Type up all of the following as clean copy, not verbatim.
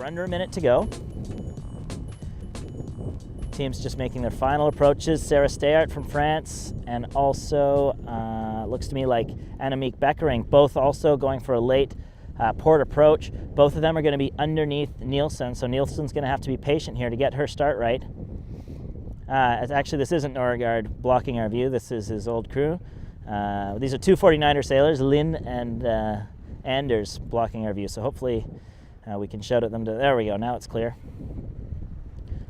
under a minute to go. Team's just making their final approaches. Sarah Steyart from France, and also looks to me like Annemiek Beckering, both also going for a late port approach. Both of them are going to be underneath Nielsen, so Nielsen's going to have to be patient here to get her start right. Actually, this isn't Norgard blocking our view. This is his old crew. These are two 49er sailors, Lynn and Anders, blocking our view. So hopefully we can shout at them. There we go. Now it's clear.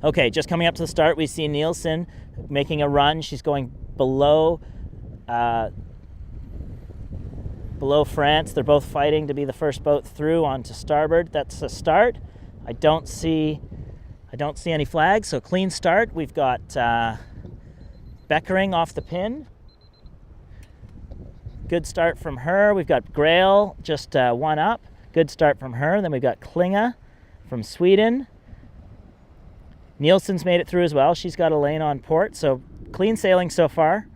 Okay, just coming up to the start, we see Nielsen making a run. She's going below France. They're both fighting to be the first boat through onto starboard. That's a start. I don't see any flags, so clean start. We've got Beckering off the pin. Good start from her. We've got Grail just one up. Good start from her. Then we've got Klinge from Sweden. Nielsen's made it through as well. She's got a lane on port, so clean sailing so far.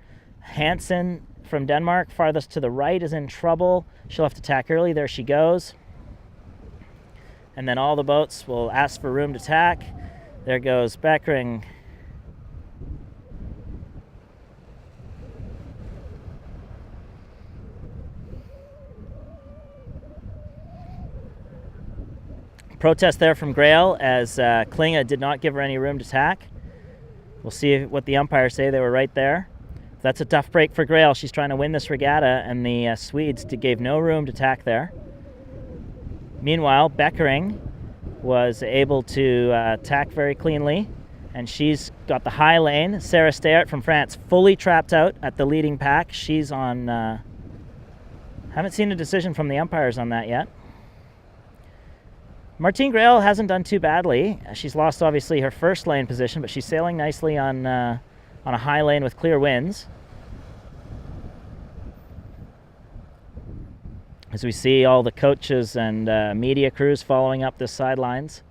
Hansen from Denmark, farthest to the right, is in trouble. She'll have to tack early. There she goes. And then all the boats will ask for room to tack. There goes Beckering. Protest there from Grail as Klinge did not give her any room to tack. We'll see what the umpires say. They were right there. That's a tough break for Grail. She's trying to win this regatta, and the Swedes gave no room to tack there. Meanwhile, Beckering was able to tack very cleanly, and she's got the high lane. Sarah Steyart from France fully trapped out at the leading pack. She's on... haven't seen a decision from the umpires on that yet. Martine Grail hasn't done too badly. She's lost, obviously, her first lane position, but she's sailing nicely on a high lane with clear winds. As we see all the coaches and media crews following up the sidelines.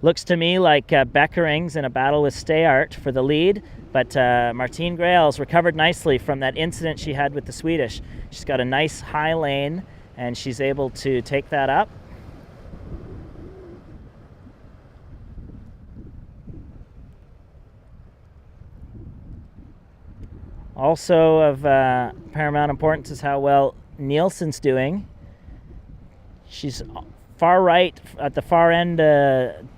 Looks to me like Beckering's in a battle with Steyart for the lead, but Martine Grail's recovered nicely from that incident she had with the Swedish. She's got a nice high lane, and she's able to take that up. Also of paramount importance is how well Nielsen's doing. She's far right at the far end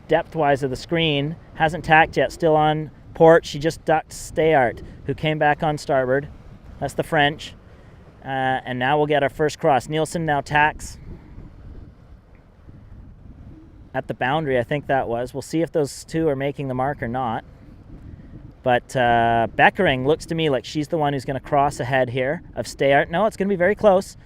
depth-wise of the screen. Hasn't tacked yet, still on port. She just ducked Steyart, who came back on starboard. That's the French. And now we'll get our first cross. Nielsen now tacks at the boundary, I think that was. We'll see if those two are making the mark or not. But Beckering looks to me like she's the one who's going to cross ahead here of Steyart. No, it's going to be very close.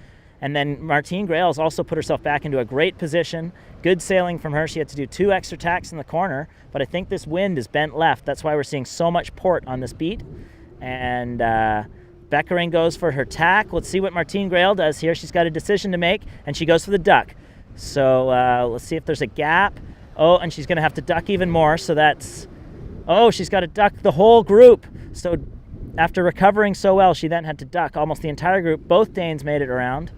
And then Martine Grail has also put herself back into a great position. Good sailing from her. She had to do 2 extra tacks in the corner, but I think this wind is bent left. That's why we're seeing so much port on this beat. And Beckering goes for her tack. Let's see what Martine Grail does here. She's got a decision to make, and she goes for the duck. So let's see if there's a gap. Oh, and she's going to have to duck even more, so that's... Oh, she's got to duck the whole group. So after recovering so well, she then had to duck almost the entire group. Both Danes made it around.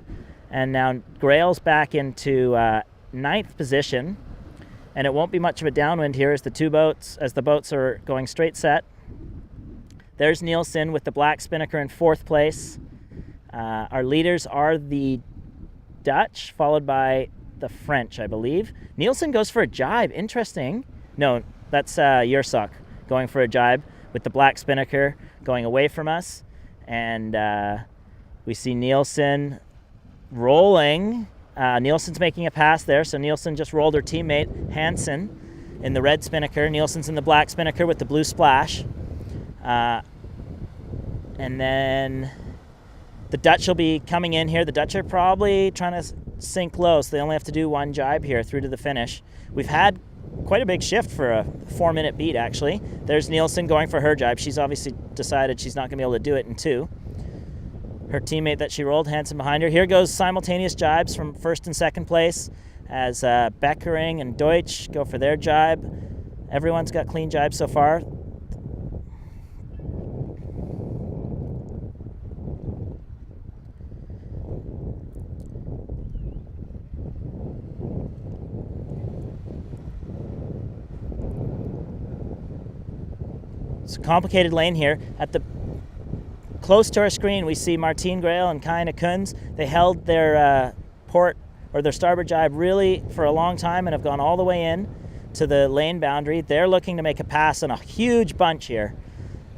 And now Grail's back into 9th position. And it won't be much of a downwind here as the boats are going straight set. There's Nielsen with the black spinnaker in 4th place. Our leaders are the Dutch, followed by the French, I believe. Nielsen goes for a jibe. Interesting. No, that's Yersak going for a jibe with the black spinnaker going away from us. And we see Nielsen rolling. Nielsen's making a pass there, so Nielsen just rolled her teammate, Hansen, in the red spinnaker. Nielsen's in the black spinnaker with the blue splash. And then the Dutch will be coming in here. The Dutch are probably trying to sink low, so they only have to do 1 jibe here through to the finish. We've had quite a big shift for a 4-minute beat, actually. There's Nielsen going for her jibe. She's obviously decided she's not going to be able to do it in 2. Her teammate that she rolled, Hansen behind her. Here goes simultaneous jibes from 1st and 2nd place as Beckering and Deutsch go for their jibe. Everyone's got clean jibes so far. It's a complicated lane here. Close to our screen, we see Martine Grail and Kaina Kunz. They held their port or their starboard jibe really for a long time and have gone all the way in to the lane boundary. They're looking to make a pass in a huge bunch here.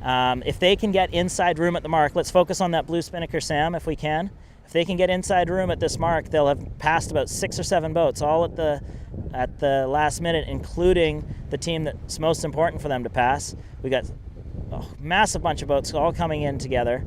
If they can get inside room at the mark, let's focus on that blue spinnaker, Sam, if we can. If they can get inside room at this mark, they'll have passed about 6 or 7 boats, all at the last minute, including the team that's most important for them to pass. We got a massive bunch of boats all coming in together.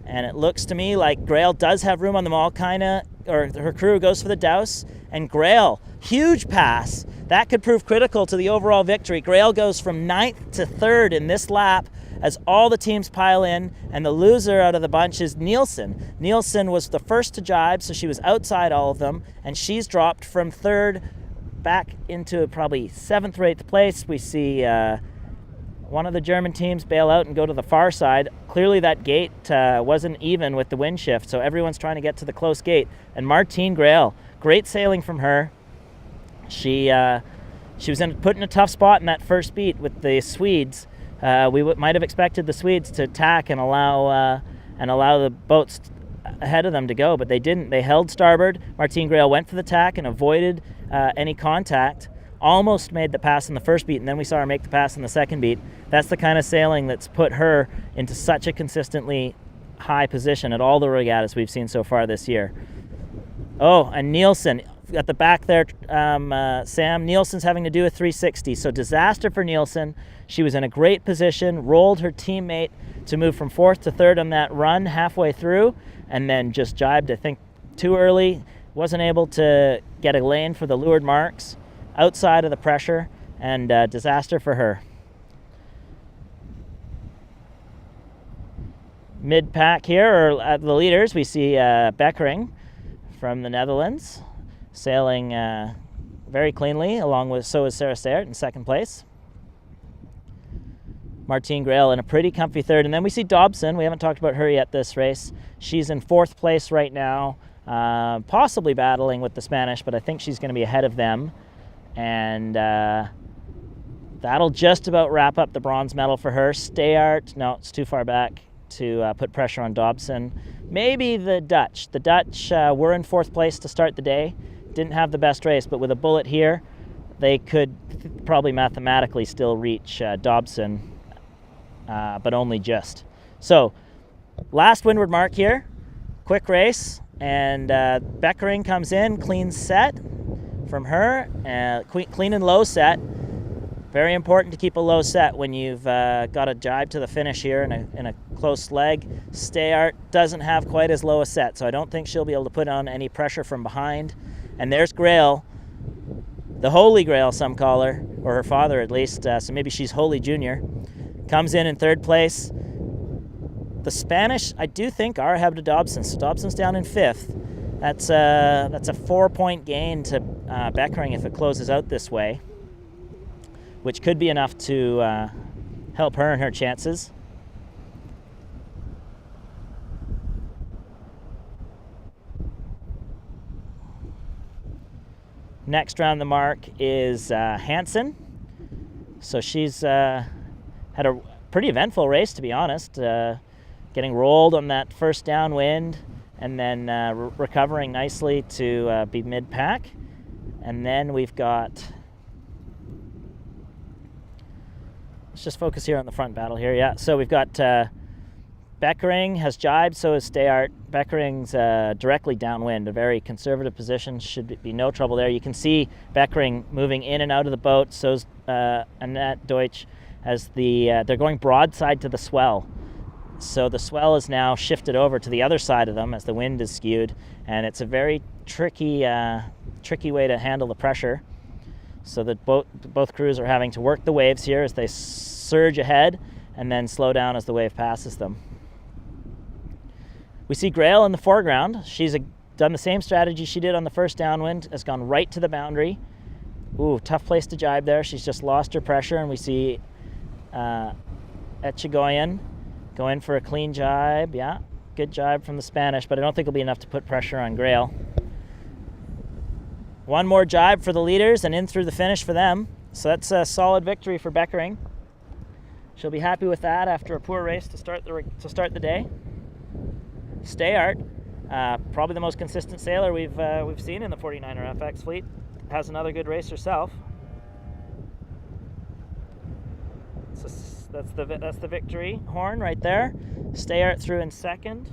And it looks to me like Grail does have room on them all. Her crew goes for the douse. And Grail, huge pass. That could prove critical to the overall victory. Grail goes from 9th to 3rd in this lap as all the teams pile in. And the loser out of the bunch is Nielsen. Nielsen was the first to jibe, so she was outside all of them. And she's dropped from 3rd back into probably 7th or 8th place. We see one of the German teams bail out and go to the far side. Clearly that gate wasn't even with the wind shift, so everyone's trying to get to the close gate. And Martine Grail, great sailing from her. She was put in a tough spot in that first beat with the Swedes. We might have expected the Swedes to attack and allow the boats ahead of them to go, but they didn't. They held starboard. Martine Grail went for the tack and avoided any contact. Almost made the pass in the first beat, and then we saw her make the pass in the second beat. That's the kind of sailing that's put her into such a consistently high position at all the regattas we've seen so far this year. Oh, and Nielsen at the back there, Sam. Nielsen's having to do a 360, so disaster for Nielsen. She was in a great position, rolled her teammate to move from 4th to 3rd on that run halfway through, and then just jibed, I think, too early. Wasn't able to get a lane for the leeward marks outside of the pressure, and disaster for her. Mid-pack here, or at the leaders, we see Beckering from the Netherlands sailing very cleanly, so is Sarah Steyert in 2nd place. Martine Grail in a pretty comfy 3rd, and then we see Dobson. We haven't talked about her yet this race. She's in 4th place right now, possibly battling with the Spanish, but I think she's going to be ahead of them. And that'll just about wrap up the bronze medal for her. Steyart, no, it's too far back to put pressure on Dobson. Maybe the Dutch. The Dutch were in 4th place to start the day. Didn't have the best race, but with a bullet here, they could probably mathematically still reach Dobson, but only just. So, last windward mark here. Quick race, and Beckering comes in, clean set from her, clean and low set. Very important to keep a low set when you've got a jibe to the finish here in a close leg. Steyart doesn't have quite as low a set, so I don't think she'll be able to put on any pressure from behind. And there's Grail, the Holy Grail, some call her, or her father at least, so maybe she's Holy Junior. Comes in 3rd place. The Spanish, I do think, are ahead of Dobson, so Dobson's down in 5th. That's a 4-point gain to Beckering if it closes out this way, which could be enough to help her in her chances. Next round the mark is Hansen. So she's had a pretty eventful race, to be honest. Getting rolled on that first downwind and then recovering nicely to be mid-pack. And then we've got... Let's just focus here on the front battle here. Yeah, so we've got Beckering has jibed, so is Steyart. Beckering's directly downwind, a very conservative position. Should be no trouble there. You can see Beckering moving in and out of the boat. So's Annette Deutsch as they're going broadside to the swell. So the swell is now shifted over to the other side of them as the wind is skewed, and it's a very tricky way to handle the pressure. So that both crews are having to work the waves here as they surge ahead and then slow down as the wave passes them. We see Grail in the foreground. She's done the same strategy she did on the first downwind, has gone right to the boundary. Ooh, tough place to jibe there. She's just lost her pressure, and we see Etchegoyen go in for a clean jibe. Yeah, good jibe from the Spanish, but I don't think it'll be enough to put pressure on Grail. One more jibe for the leaders and in through the finish for them. So that's a solid victory for Beckering. She'll be happy with that after a poor race to start the day. Stayart, probably the most consistent sailor we've seen in the 49er FX fleet, has another good race herself. So that's the victory horn right there. Stayart through in second.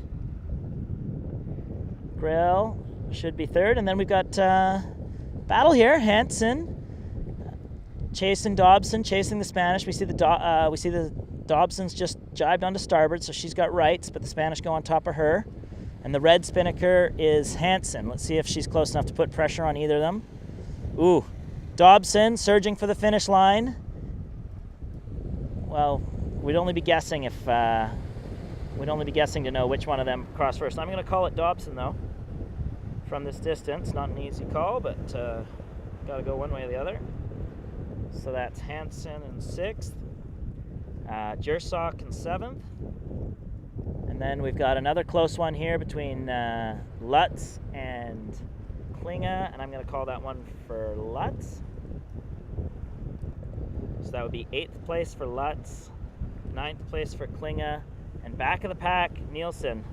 Grill should be third, and then we've got battle here. Hansen chasing Dobson, chasing the Spanish. We see the Dobson's just jibed onto starboard, so she's got rights, but the Spanish go on top of her. And the red spinnaker is Hansen. Let's see if she's close enough to put pressure on either of them. Ooh, Dobson surging for the finish line. Well, we'd only be guessing to know which one of them crossed first. I'm going to call it Dobson though. From this distance, not an easy call, but got to go one way or the other. So that's Hansen in 6th, Jersock in 7th, and then we've got another close one here between Lutz and Klinge, and I'm going to call that one for Lutz. So that would be 8th place for Lutz, 9th place for Klinge, and back of the pack, Nielsen.